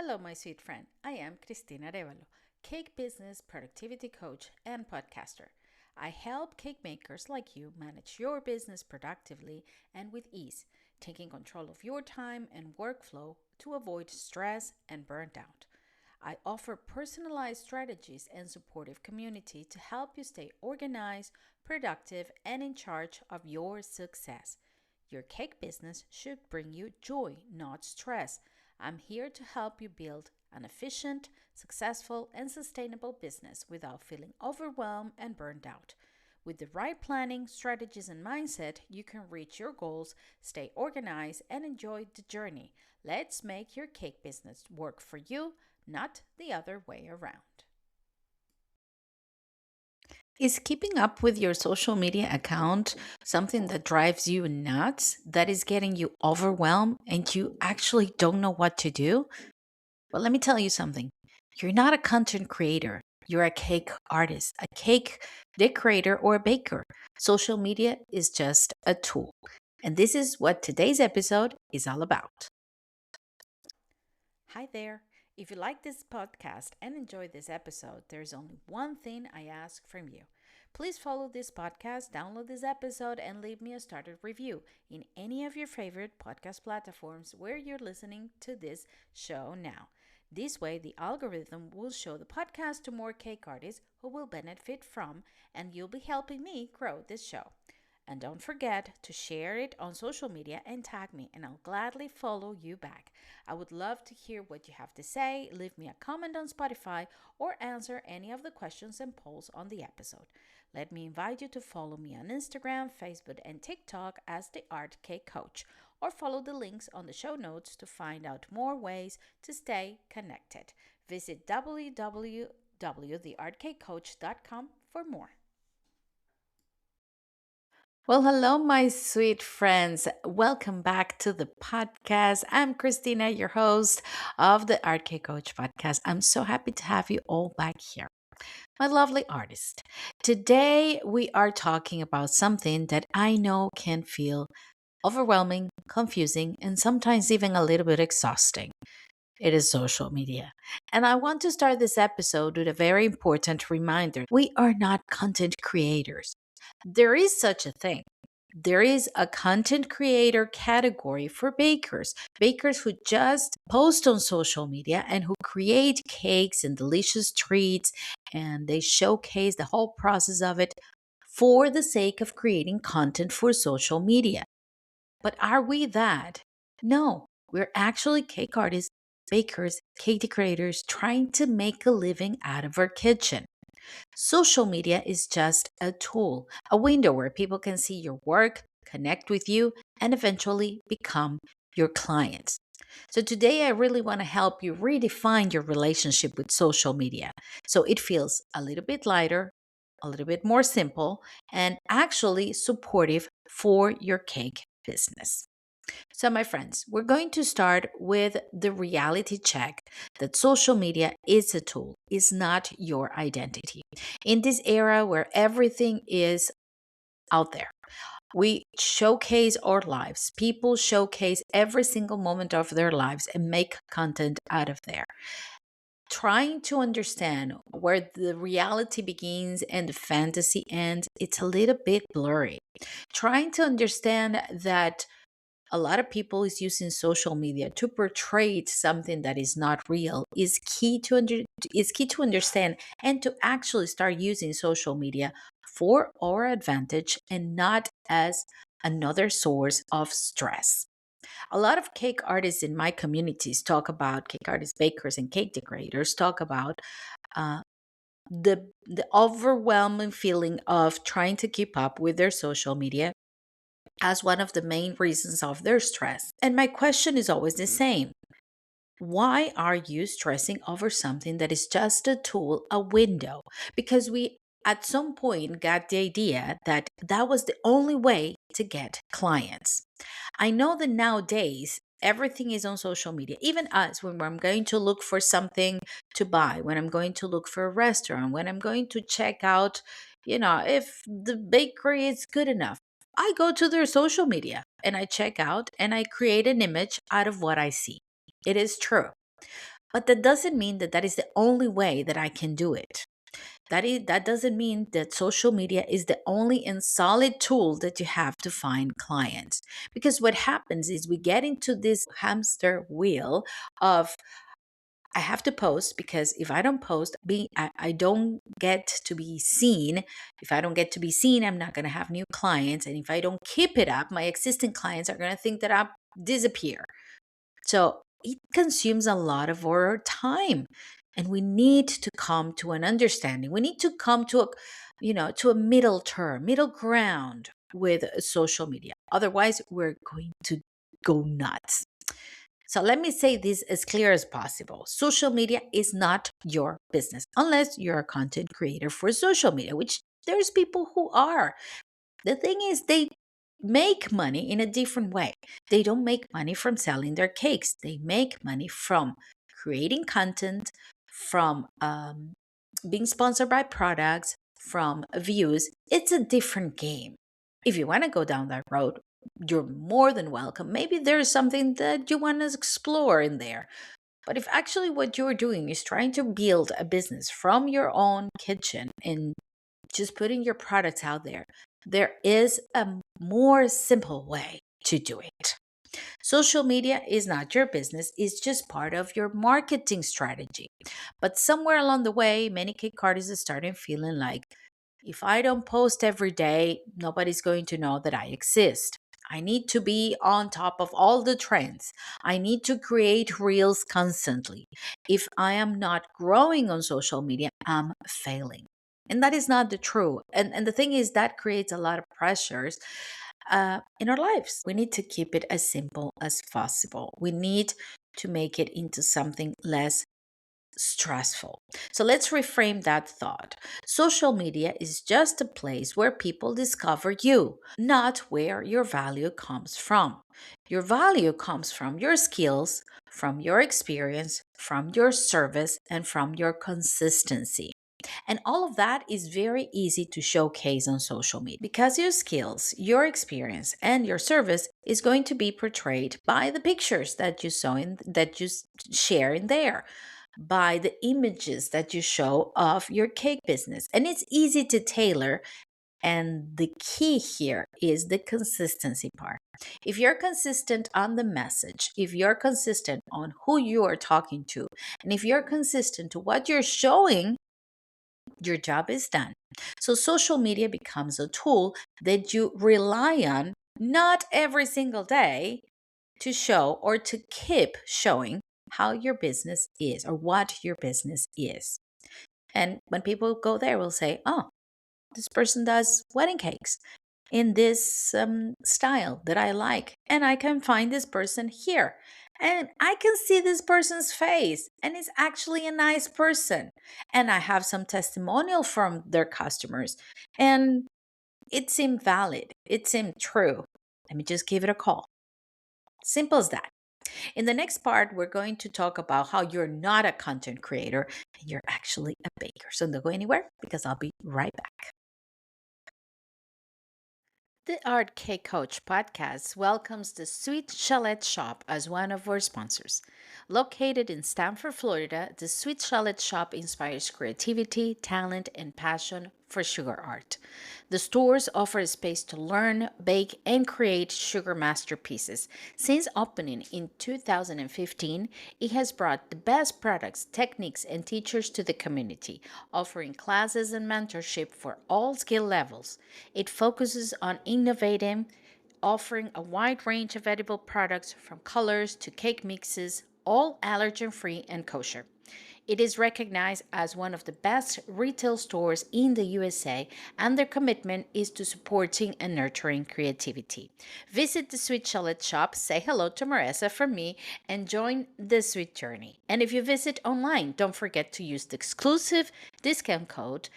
Hello, my sweet friend. I am Cristina Arevalo, cake business productivity coach and podcaster. I help cake makers like you manage your business productively and with ease, taking control of your time and workflow to avoid stress and burnt out. I offer personalized strategies and supportive community to help you stay organized, productive, and in charge of your success. Your cake business should bring you joy, not stress. I'm here to help you build an efficient, successful, and sustainable business without feeling overwhelmed and burned out. With the right planning, strategies, and mindset, you can reach your goals, stay organized, and enjoy the journey. Let's make your cake business work for you, not the other way around. Is keeping up with your social media account something that drives you nuts, that is getting you overwhelmed, and you actually don't know what to do? Well, let me tell you something. You're not a content creator. You're a cake artist, a cake decorator, or a baker. Social media is just a tool. And this is what today's episode is all about. Hi there. If you like this podcast and enjoy this episode, there's only one thing I ask from you. Please follow this podcast, download this episode, and leave me a started review in any of your favorite podcast platforms where you're listening to this show now. This way, the algorithm will show the podcast to more cake artists who will benefit from, and you'll be helping me grow this show. And don't forget to share it on social media and tag me, and I'll gladly follow you back. I would love to hear what you have to say. Leave me a comment on Spotify or answer any of the questions and polls on the episode. Let me invite you to follow me on Instagram, Facebook, and TikTok as the Art Cake Coach, or follow the links on the show notes to find out more ways to stay connected. Visit www.theartcakecoach.com for more. Well, hello, my sweet friends. Welcome back to the podcast. I'm Christina, your host of the Art Cake Coach podcast. I'm so happy to have you all back here, my lovely artist. Today, we are talking about something that I know can feel overwhelming, confusing, and sometimes even a little bit exhausting. It is social media. And I want to start this episode with a very important reminder. We are not content creators. There is such a thing. There is a content creator category for bakers who just post on social media and who create cakes and delicious treats, and they showcase the whole process of it for the sake of creating content for social media. But are we that? No, we're actually cake artists, bakers, cake decorators trying to make a living out of our kitchen. Social media is just a tool, a window where people can see your work, connect with you, and eventually become your clients. So, today I really want to help you redefine your relationship with social media so it feels a little bit lighter, a little bit more simple, and actually supportive for your cake business. So, my friends, we're going to start with the reality check that social media is a tool, is not your identity. In this era where everything is out there, we showcase our lives. People showcase every single moment of their lives and make content out of there. Trying to understand where the reality begins and the fantasy ends, it's a little bit blurry. Trying to understand that a lot of people is using social media to portray something that is not real is key to understand and to actually start using social media for our advantage and not as another source of stress. A lot of cake artists in my communities talk about cake artists, bakers, and cake decorators talk about uh, the overwhelming feeling of trying to keep up with their social media as one of the main reasons of their stress. And my question is always the same. Why are you stressing over something that is just a tool, a window? Because we at some point got the idea that that was the only way to get clients. I know that nowadays everything is on social media. Even us, when I'm going to look for something to buy, when I'm going to look for a restaurant, when I'm going to check out, if the bakery is good enough, I go to their social media and I check out and I create an image out of what I see. It is true. But that doesn't mean that that is the only way that I can do it. That doesn't mean that social media is the only and solid tool that you have to find clients. Because what happens is we get into this hamster wheel of I have to post, because if I don't post, I don't get to be seen. If I don't get to be seen, I'm not going to have new clients. And if I don't keep it up, my existing clients are going to think that I disappear. So it consumes a lot of our time. And we need to come to an understanding. We need to come to a middle term, middle ground with social media. Otherwise, we're going to go nuts. So let me say this as clear as possible. Social media is not your business unless you're a content creator for social media, which there's people who are. The thing is, they make money in a different way. They don't make money from selling their cakes, they make money from creating content, from being sponsored by products, from views. It's a different game. If you want to go down that road, you're more than welcome. Maybe there's something that you want to explore in there. But if actually what you're doing is trying to build a business from your own kitchen and just putting your products out there is a more simple way to do it. Social media is not your business, it's just part of your marketing strategy. But somewhere along the way, many cake artists are starting feeling like if I don't post every day, nobody's going to know that I exist. I need to be on top of all the trends. I need to create reels constantly. If I am not growing on social media, I'm failing. And that is not the truth. And the thing is, that creates a lot of pressures in our lives. We need to keep it as simple as possible. We need to make it into something less stressful. So let's reframe that thought. Social media is just a place where people discover you, not where your value comes from. Your value comes from your skills, from your experience, from your service, and from your consistency. And all of that is very easy to showcase on social media because your skills, your experience, and your service is going to be portrayed by the pictures that you saw in that you share in there, by the images that you show of your cake business. And it's easy to tailor. And the key here is the consistency part. If you're consistent on the message, if you're consistent on who you are talking to, and if you're consistent to what you're showing, your job is done. So, social media becomes a tool that you rely on not every single day to show or to keep showing how your business is or what your business is. And when people go there, will say, oh, this person does wedding cakes in this style that I like. And I can find this person here. And I can see this person's face. And it's actually a nice person. And I have some testimonial from their customers. And it seemed valid. It seemed true. Let me just give it a call. Simple as that. In the next part, we're going to talk about how you're not a content creator and you're actually a baker. So don't go anywhere because I'll be right back. The Art Cake Coach podcast welcomes the Sweet Chalet Shop as one of our sponsors. Located in Stamford, Florida, the Sweet Chalet Shop inspires creativity, talent, and passion for sugar art. The stores offer a space to learn, bake, and create sugar masterpieces. Since opening in 2015, it has brought the best products, techniques, and teachers to the community, offering classes and mentorship for all skill levels. It focuses on innovating, offering a wide range of edible products from colors to cake mixes, all allergen free and kosher. It is recognized as one of the best retail stores in the USA, and their commitment is to supporting and nurturing creativity. Visit the Sweet Chalet shop, say hello to Marissa from me, and join the sweet journey. And if you visit online, don't forget to use the exclusive discount code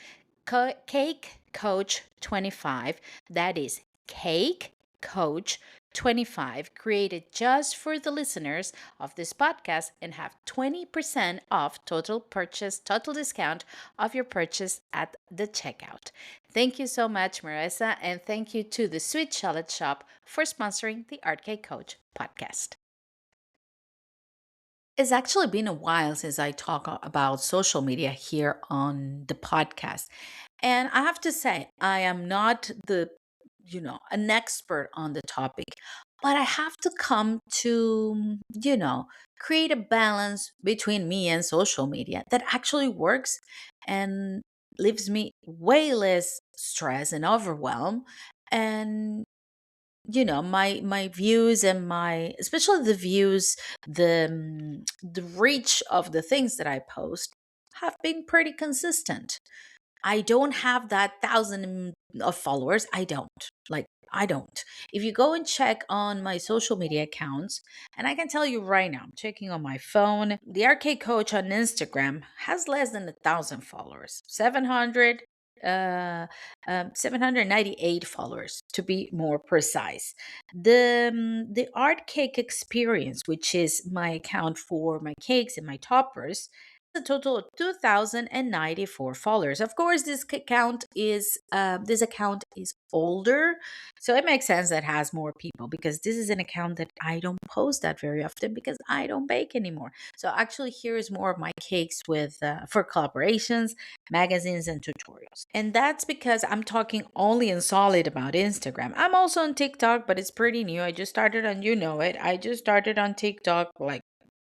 Cake Coach 25. That is Cake Coach 25, created just for the listeners of this podcast, and have 20% off total discount of your purchase at the checkout. Thank you so much, Marissa, and thank you to the Sweet Chalet Shop for sponsoring the Art Cake Coach podcast. It's actually been a while since I talk about social media here on the podcast. And I have to say, I am not an expert on the topic, but I have to come to, create a balance between me and social media that actually works and leaves me way less stress and overwhelm. And my views and my especially the views, the reach of the things that I post have been pretty consistent. I don't have that thousand of followers. I don't. If you go and check on my social media accounts, and I can tell you right now, I'm checking on my phone, the Arcade Coach on Instagram has less than 1,000 followers, 798 followers to be more precise. The Art Cake Experience, which is my account for my cakes and my toppers, a total of 2,094 followers. Of course, this account is older, so it makes sense that it has more people because this is an account that I don't post that very often because I don't bake anymore. So actually, here is more of my cakes with for collaborations, magazines, and tutorials. And that's because I'm talking only in solid about Instagram. I'm also on TikTok, but it's pretty new. I just started on, it. I just started on TikTok like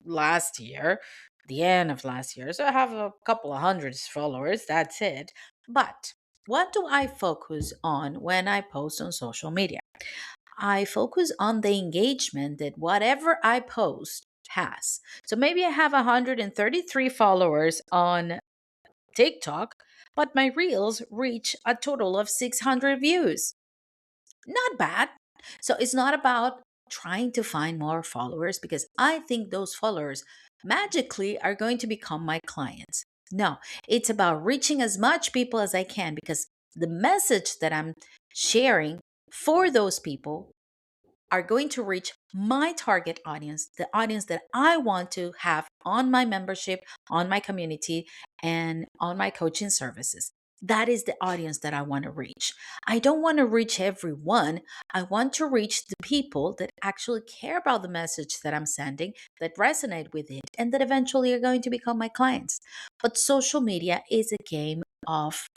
last year, the end of last year. So I have a couple of hundreds followers. That's it. But what do I focus on when I post on social media? I focus on the engagement that whatever I post has. So maybe I have 133 followers on TikTok, but my reels reach a total of 600 views. Not bad. So it's not about trying to find more followers because I think those followers magically are going to become my clients. No, it's about reaching as much people as I can because the message that I'm sharing for those people are going to reach my target audience, the audience that I want to have on my membership, on my community, and on my coaching services. That is the audience that I want to reach. I don't want to reach everyone. I want to reach the people that actually care about the message that I'm sending, that resonate with it, and that eventually are going to become my clients. But social media is a game of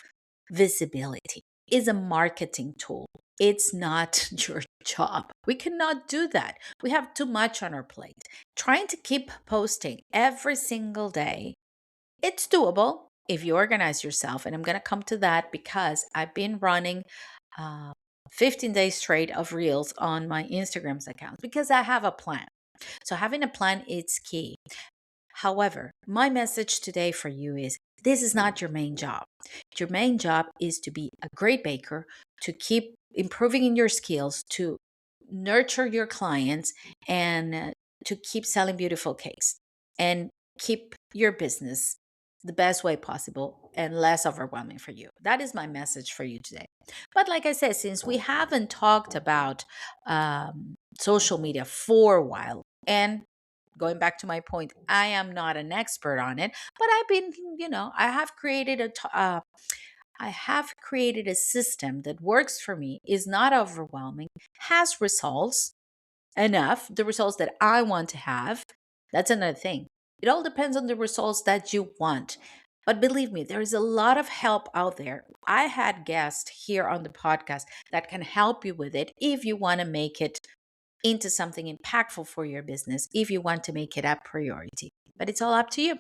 visibility, is a marketing tool. It's not your job. We cannot do that. We have too much on our plate. Trying to keep posting every single day, it's doable if you organize yourself. And I'm going to come to that because I've been running uh, 15 days straight of reels on my Instagram's account because I have a plan. So having a plan is key. However, my message today for you is this is not your main job. Your main job is to be a great baker, to keep improving in your skills, to nurture your clients, and to keep selling beautiful cakes and keep your business the best way possible and less overwhelming for you. That is my message for you today. But like I said, since we haven't talked about social media for a while, and going back to my point, I am not an expert on it, but I've been, I have created a system that works for me, is not overwhelming, has results enough, the results that I want to have. That's another thing. It all depends on the results that you want. But believe me, there is a lot of help out there. I had guests here on the podcast that can help you with it if you want to make it into something impactful for your business, if you want to make it a priority. But it's all up to you.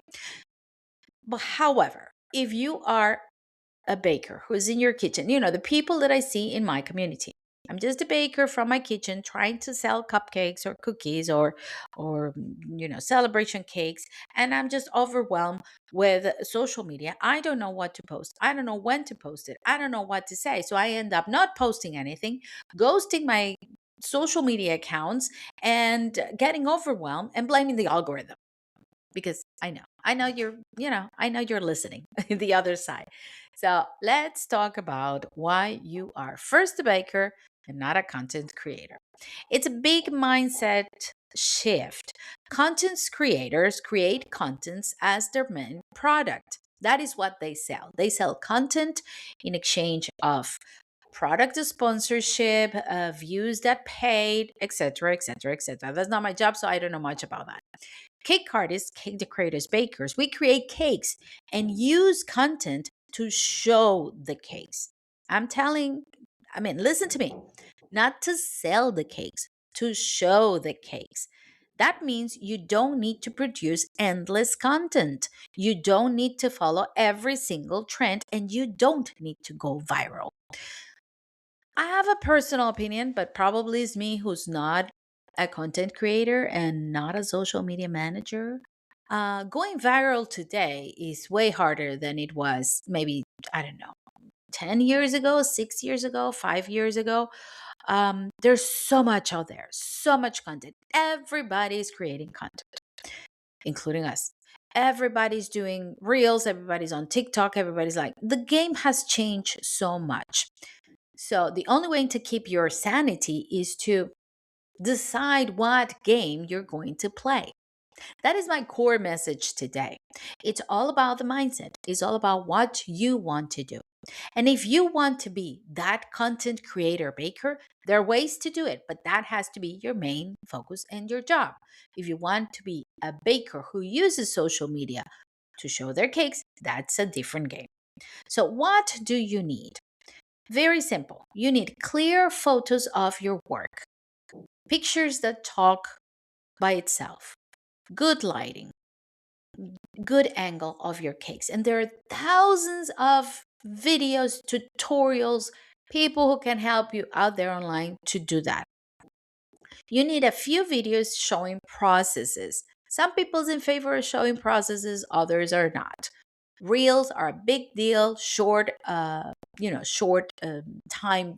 But however, if you are a baker who's in your kitchen, the people that I see in my community, I'm just a baker from my kitchen trying to sell cupcakes or cookies or celebration cakes, and I'm just overwhelmed with social media. I don't know what to post. I don't know when to post it. I don't know what to say. So I end up not posting anything, ghosting my social media accounts, and getting overwhelmed and blaming the algorithm because I know you're listening the other side. So let's talk about why you are first a baker and not a content creator. It's a big mindset shift. Content creators create contents as their main product. That is what they sell. They sell content in exchange of product sponsorship, views that paid, etc., etc., etc. That's not my job, so I don't know much about that. Cake artists, cake decorators, bakers, we create cakes and use content to show the cakes. I'm telling, listen to me, not to sell the cakes, to show the cakes. That means you don't need to produce endless content. You don't need to follow every single trend and you don't need to go viral. I have a personal opinion, but probably it's me who's not a content creator and not a social media manager. Going viral today is way harder than it was maybe, I don't know, 10 years ago, 6 years ago, 5 years ago. There's so much out there, so much content. Everybody's creating content, including us. Everybody's doing reels, everybody's on TikTok, everybody's like, the game has changed so much. So the only way to keep your sanity is to decide what game you're going to play. That is my core message today. It's all about the mindset. It's all about what you want to do. And if you want to be that content creator baker, there are ways to do it, but that has to be your main focus and your job. If you want to be a baker who uses social media to show their cakes, that's a different game. So, what do you need? Very simple. You need clear photos of your work, pictures that talk by itself, good lighting, good angle of your cakes. And there are thousands of videos, tutorials, people who can help you out there online to do that. You need a few videos showing processes. Some people's in favor of showing processes, others are not. Reels are a big deal. Short time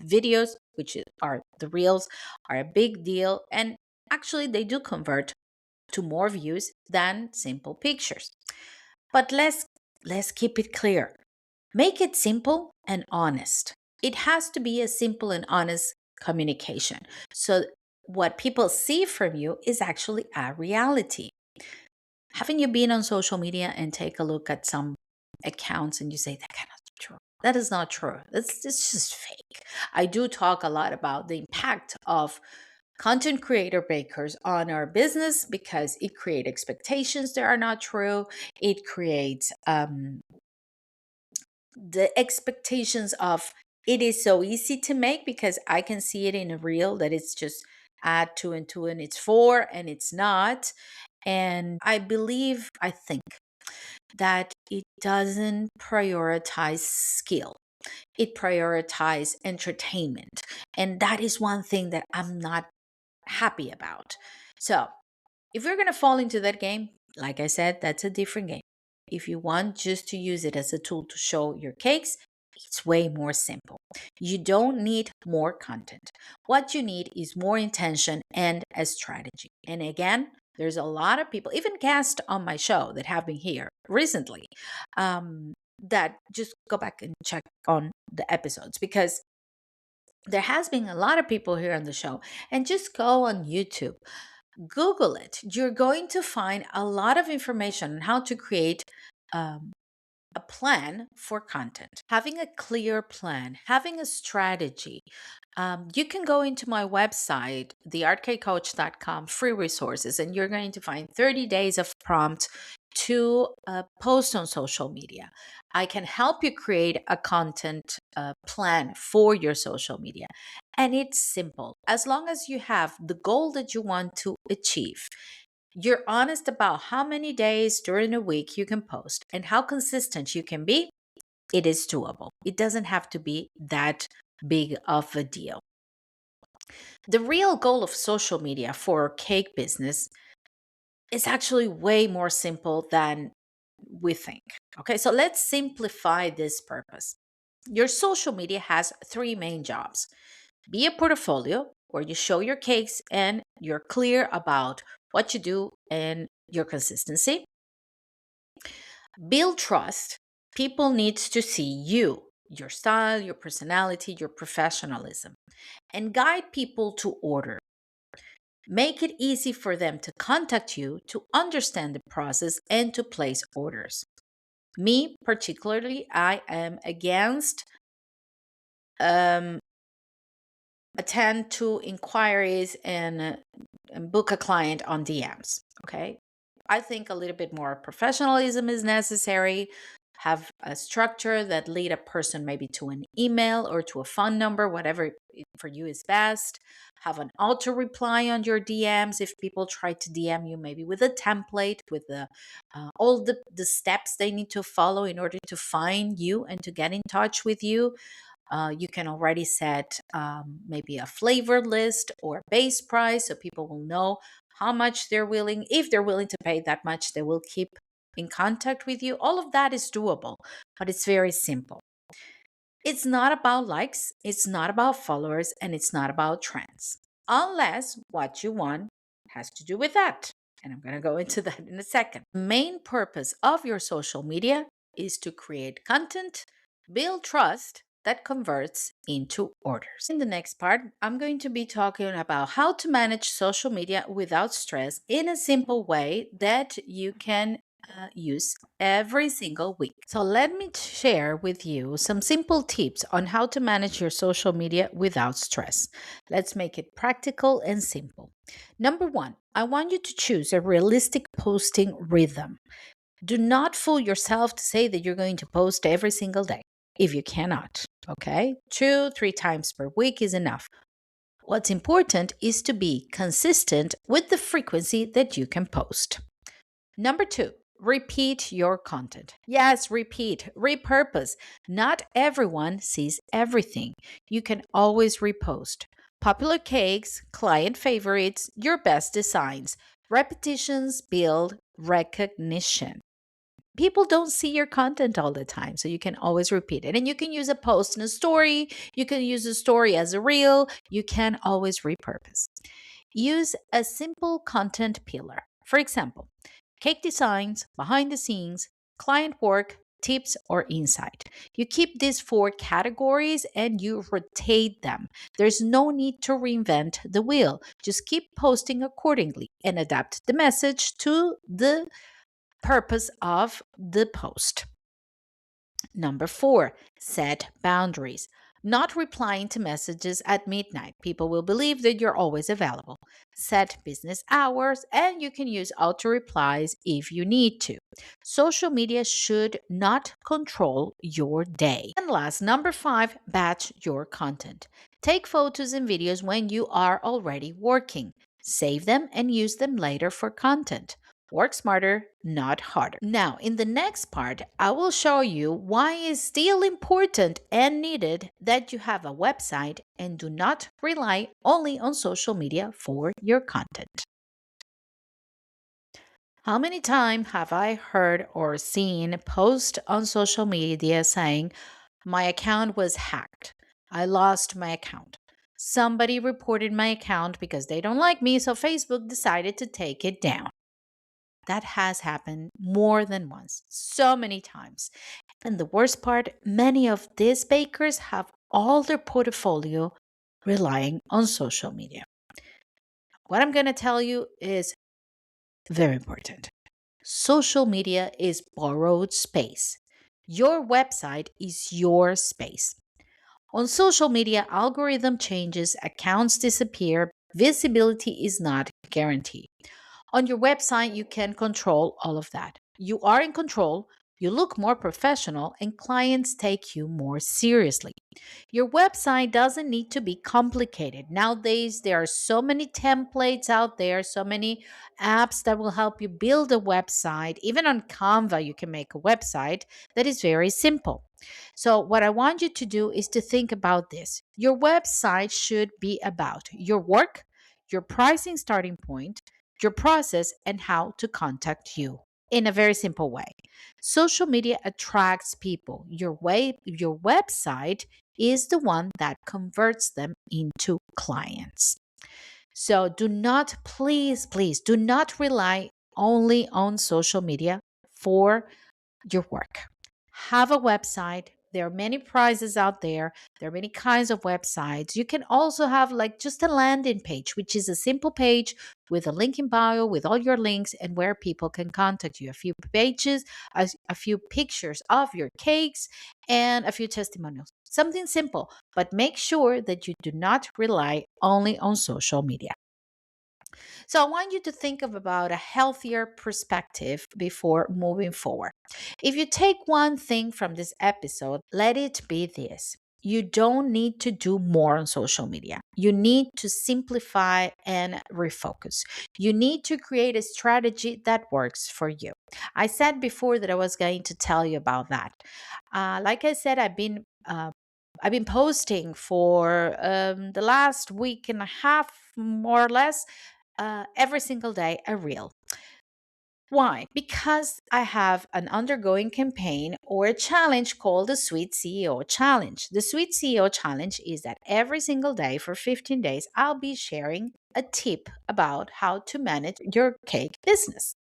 videos, which are the reels, are a big deal, and actually they do convert to more views than simple pictures. But let's keep it clear. Make it simple and honest. It has to be a simple and honest communication. So what people see from you is actually a reality. Haven't you been on social media and take a look at some accounts and you say that cannot be true? That is not true. It's just fake. I do talk a lot about the impact of content creator bakers on our business because it creates expectations that are not true. It creates the expectations of it is so easy to make because I can see it in a reel that it's just add two and two and it's four and it's not. And I think that it doesn't prioritize skill. It prioritizes entertainment. And that is one thing that I'm not happy about. So if you're going to fall into that game, like I said, that's a different game. If you want just to use it as a tool to show your cakes, it's way more simple. You don't need more content. What you need is more intention and a strategy. And again, there's a lot of people, even guests on my show that have been here recently, that just go back and check on the episodes because there has been a lot of people here on the show. And just go on YouTube, Google it. You're going to find a lot of information on how to create um, a plan for content, having a clear plan, having a strategy. You can go into my website, theartcakecoach.com, free resources, and you're going to find 30 days of prompt to post on social media. I can help you create a content plan for your social media. And it's simple. As long as you have the goal that you want to achieve, you're honest about how many days during a week you can post and how consistent you can be, it is doable. It doesn't have to be that big of a deal. The real goal of social media for cake business is actually way more simple than we think. Okay, so let's simplify this purpose. Your social media has three main jobs: be a portfolio where you show your cakes and you're clear about what you do and your consistency. Build trust. People need to see you, your style, your personality, your professionalism, and guide people to order. Make it easy for them to contact you, to understand the process, and to place orders. Me, particularly, I am against um, attend to inquiries and book a client on DMs. Okay. I think a little bit more professionalism is necessary. Have a structure that lead a person maybe to an email or to a phone number, whatever for you is best. Have an auto reply on your DMs if people try to DM you, maybe with a template, with all the steps they need to follow in order to find you and to get in touch with you. You can already set maybe a flavor list or base price so people will know how much they're willing. If they're willing to pay that much, they will keep in contact with you. All of that is doable, but it's very simple. It's not about likes, it's not about followers, and it's not about trends, unless what you want has to do with that. And I'm going to go into that in a second. The main purpose of your social media is to create content, build trust that converts into orders. In the next part, I'm going to be talking about how to manage social media without stress in a simple way that you can use every single week. So, let me share with you some simple tips on how to manage your social media without stress. Let's make it practical and simple. Number one, I want you to choose a realistic posting rhythm. Do not fool yourself to say that you're going to post every single day if you cannot. Okay? 2, 3 times per week is enough. What's important is to be consistent with the frequency that you can post. Number two, repeat your content. Yes, repeat, repurpose. Not everyone sees everything. You can always repost. Popular cakes, client favorites, your best designs. Repetitions build recognition. People don't see your content all the time, so you can always repeat it. And you can use a post and a story. You can use a story as a reel. You can always repurpose. Use a simple content pillar. For example, cake designs, behind the scenes, client work, tips, or insight. You keep these four categories and you rotate them. There's no need to reinvent the wheel. Just keep posting accordingly and adapt the message to the purpose of the post. Number four, set boundaries. Not replying to messages at midnight. People will believe that you're always available. Set business hours, and you can use auto replies if you need to. Social media should not control your day. And last, number five, batch your content. Take photos and videos when you are already working. Save them and use them later for content. Work smarter, not harder. Now, in the next part, I will show you why it's still important and needed that you have a website and do not rely only on social media for your content. How many times have I heard or seen posts on social media saying, my account was hacked. I lost my account. Somebody reported my account because they don't like me, so Facebook decided to take it down. That has happened more than once, so many times. And the worst part, many of these bakers have all their portfolio relying on social media. What I'm going to tell you is very important. Social media is borrowed space. Your website is your space. On social media, algorithm changes, accounts disappear, visibility is not guaranteed. On your website, you can control all of that. You are in control, you look more professional, and clients take you more seriously. Your website doesn't need to be complicated. Nowadays, there are so many templates out there, so many apps that will help you build a website. Even on Canva, you can make a website that is very simple. So, what I want you to do is to think about this. Your website should be about your work, your pricing starting point, your process, and how to contact you in a very simple way. Social media attracts people. Your website is the one that converts them into clients. So do not, please do not rely only on social media for your work. Have a website. There are many prizes out there. There are many kinds of websites. You can also have like just a landing page, which is a simple page with a link in bio with all your links and where people can contact you. A few pages, a few pictures of your cakes, and a few testimonials. Something simple, but make sure that you do not rely only on social media. So I want you to think of about a healthier perspective before moving forward. If you take one thing from this episode, let it be this. You don't need to do more on social media. You need to simplify and refocus. You need to create a strategy that works for you. I said before that I was going to tell you about that. Like I said, I've been posting for the last week and a half, more or less, every single day a reel. Why? Because I have an undergoing campaign or a challenge called the Sweet CEO Challenge. The Sweet CEO Challenge is that every single day for 15 days, I'll be sharing a tip about how to manage your cake business.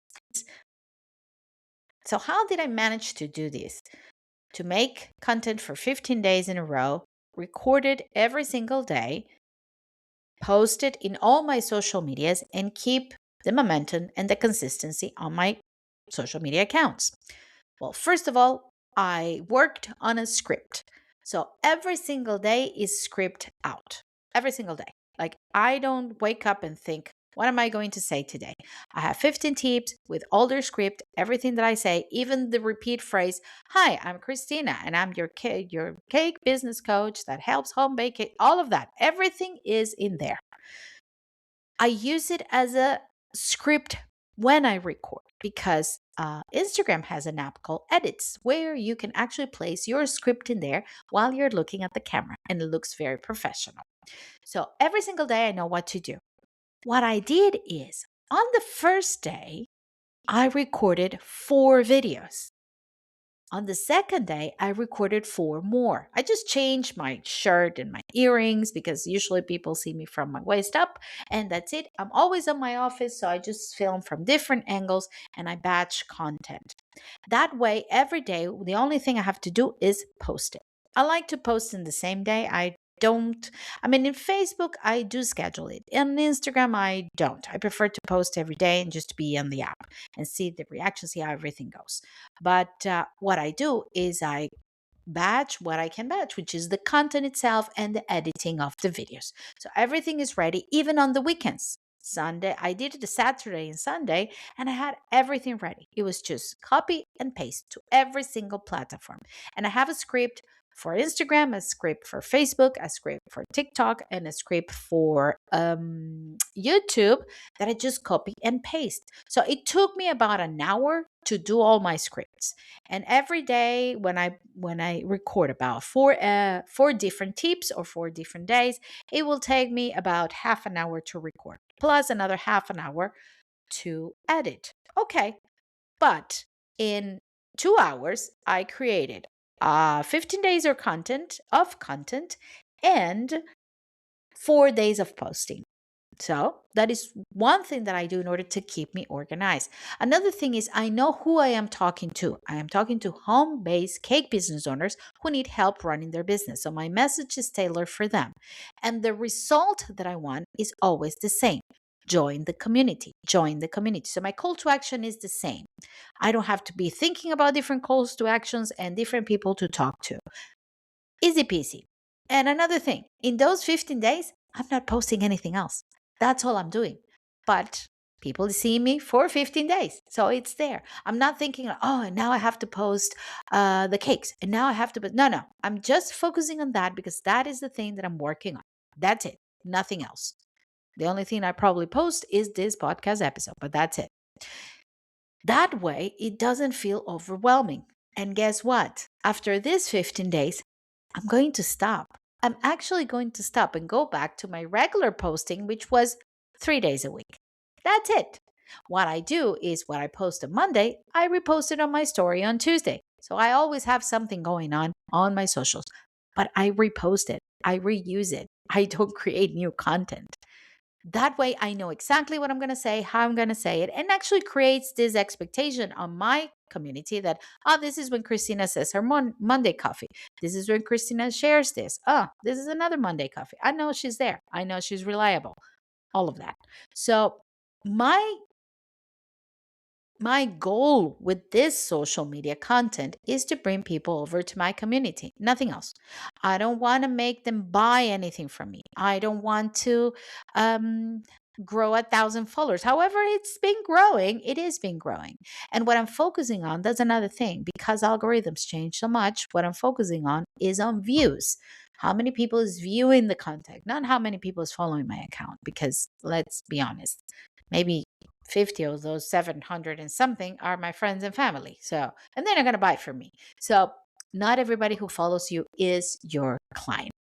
So, how did I manage to do this? To make content for 15 days in a row, recorded every single day, post it in all my social medias, and keep the momentum and the consistency on my social media accounts. Well, first of all, I worked on a script. So every single day is script out. Every single day. Like I don't wake up and think, what am I going to say today? I have 15 tips with all their script, everything that I say, even the repeat phrase, "Hi, I'm Christina and I'm your cake business coach that helps home bake it." All of that. Everything is in there. I use it as a script when I record because Instagram has an app called Edits where you can actually place your script in there while you're looking at the camera and it looks very professional. So every single day I know what to do. What I did is on the first day, I recorded 4 videos. On the second day, I recorded 4 more. I just changed my shirt and my earrings because usually people see me from my waist up, and that's it. I'm always in my office, so I just film from different angles and I batch content. That way, every day, the only thing I have to do is post it. I like to post in the same day. I mean, in Facebook, I do schedule it. On Instagram, I don't. I prefer to post every day and just be on the app and see the reaction, see how everything goes. But what I do is I batch what I can batch, which is the content itself and the editing of the videos. So everything is ready, even on the weekends. Sunday, I did it a Saturday and Sunday, and I had everything ready. It was just copy and paste to every single platform. And I have a script for Instagram, a script for Facebook, a script for TikTok, and a script for YouTube that I just copy and paste. So it took me about an hour to do all my scripts. And every day when I record about four different tips or 4 different days, it will take me about half an hour to record plus another half an hour to edit. Okay, but in 2 hours I created 15 days of content and 4 days of posting. So that is one thing that I do in order to keep me organized. Another thing is I know who I am talking to. I am talking to home based cake business owners who need help running their business. So my message is tailored for them. And the result that I want is always the same. Join the community. Join the community. So my call to action is the same. I don't have to be thinking about different calls to actions and different people to talk to. Easy peasy. And another thing, in those 15 days, I'm not posting anything else. That's all I'm doing. But people see me for 15 days. So it's there. I'm not thinking, oh, and now I have to post the cakes. And now I have to, but no. I'm just focusing on that because that is the thing that I'm working on. That's it. Nothing else. The only thing I probably post is this podcast episode, but that's it. That way, it doesn't feel overwhelming. And guess what? After these 15 days, I'm going to stop. I'm actually going to stop and go back to my regular posting, which was 3 days a week. That's it. What I do is what I post on Monday, I repost it on my story on Tuesday. So I always have something going on my socials, but I repost it, I reuse it. I don't create new content. That way, I know exactly what I'm going to say, how I'm going to say it, and actually creates this expectation on my community that, oh, this is when Christina says her Monday coffee. This is when Christina shares this. Oh, this is another Monday coffee. I know she's there. I know she's reliable. All of that. So, my my goal with this social media content is to bring people over to my community, nothing else. I don't want to make them buy anything from me. I don't want to grow 1,000 followers. However, it's been growing. It is been growing. And what I'm focusing on, that's another thing, because algorithms change so much, what I'm focusing on is on views. How many people is viewing the content, not how many people is following my account, because let's be honest, maybe 50 of those 700 and something are my friends and family. So, and they're not going to buy from me. So, not everybody who follows you is your client.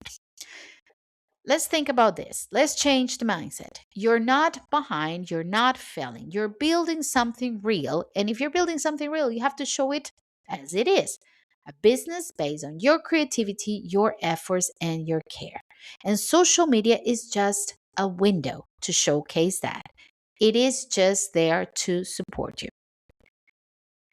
Let's think about this. Let's change the mindset. You're not behind, you're not failing. You're building something real. And if you're building something real, you have to show it as it is, a business based on your creativity, your efforts, and your care. And social media is just a window to showcase that. It is just there to support you.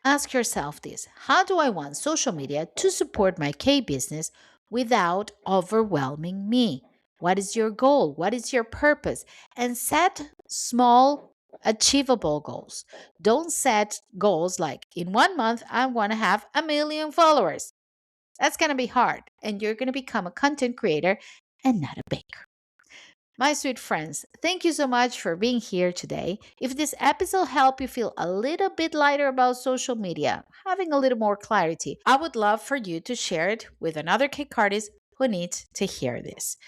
Ask yourself this: how do I want social media to support my K business without overwhelming me? What is your goal? What is your purpose? And set small, achievable goals. Don't set goals like in 1 month, I want to have 1 million followers. That's going to be hard, and you're going to become a content creator and not a baker. My sweet friends, thank you so much for being here today. If this episode helped you feel a little bit lighter about social media, having a little more clarity, I would love for you to share it with another cake artist who needs to hear this.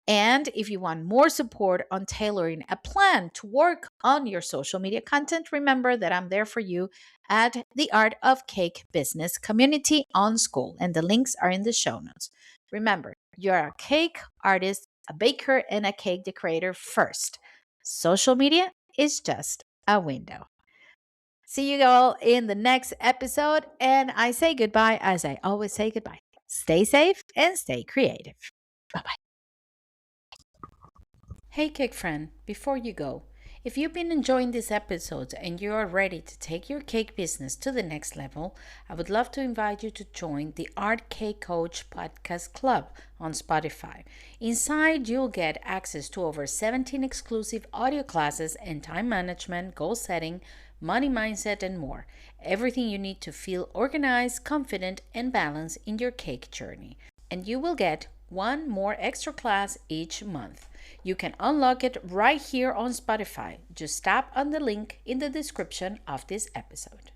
And if you want more support on tailoring a plan to work on your social media content, remember that I'm there for you at the Art of Cake Business Community on School, and the links are in the show notes. Remember, you're a cake artist, a baker, and a cake decorator first. Social media is just a window. See you all in the next episode, and I say goodbye as I always say goodbye. Stay safe and stay creative. Bye bye. Hey, cake friend, before you go, if you've been enjoying these episodes and you are ready to take your cake business to the next level, I would love to invite you to join the Art Cake Coach Podcast Club on Spotify. Inside, you'll get access to over 17 exclusive audio classes and time management, goal setting, money mindset, and more. Everything you need to feel organized, confident, and balanced in your cake journey. And you will get one more extra class each month. You can unlock it right here on Spotify. Just tap on the link in the description of this episode.